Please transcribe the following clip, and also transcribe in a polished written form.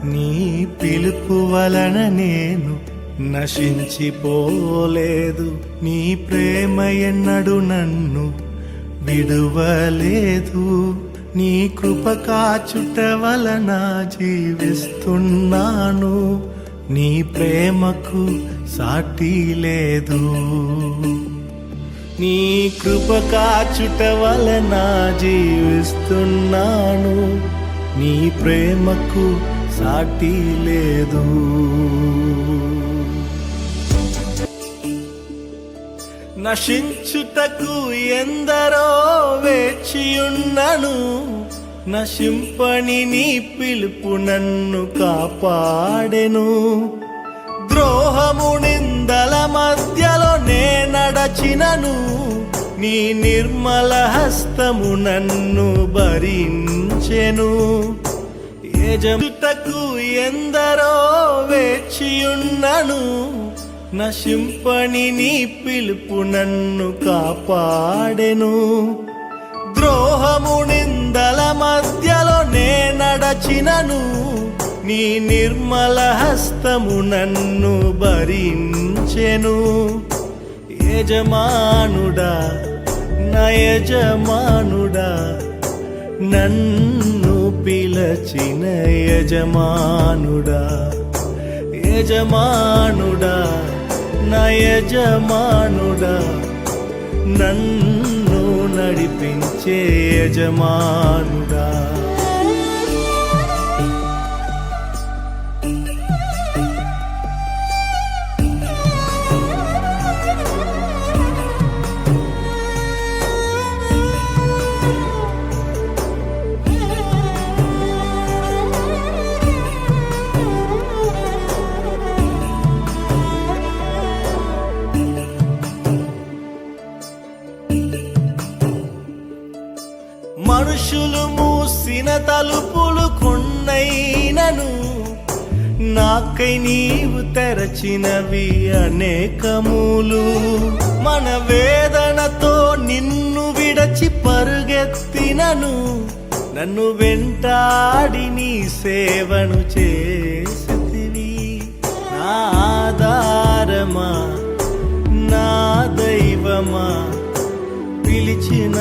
నీ పిలుపు వలన నేను నశించిపోలేదు, నీ ప్రేమ ఎన్నడు నన్ను విడువలేదు, నీ కృప కాచుట వలన జీవిస్తున్నాను, నీ ప్రేమకు సాటి లేదు. నీ కృప కాచుట వలన జీవిస్తున్నాను, నీ ప్రేమకు సాటి లేదు. నశించుటకు ఎందరో వేచియున్నను, నశింపని నీ పిలుపు నన్ను కాపాడెను. ద్రోహము నిందల మధ్యలో నే నడచినను, నీ నిర్మల హస్తము నన్ను భరించెను. యజముటకు ఎందరో వేచియున్నను, నశింపని నీ పిలుపు నన్ను కాపాడెను. ద్రోహము నిందల మధ్యలో నే నడచినను, నీ నిర్మల హస్తము నన్ను భరించెను. యజమానుడా నా యజమానుడా, నన్ను పిలచిన యజమానుడా, యజమానుడా నా యజమానుడా, నన్ను నడిపించే యజమానుడా. మనుషులు మూసిన తలుపులు కొన్నైనను, నాకై నీవు తెరచినవి అనేకములు. మన వేదనతో నిన్ను విడచి పరుగెత్తినను, నన్ను వెంటాడి నీ సేవను చేసితివి. నా ఆధారమా నా దైవమా, పిలిచిన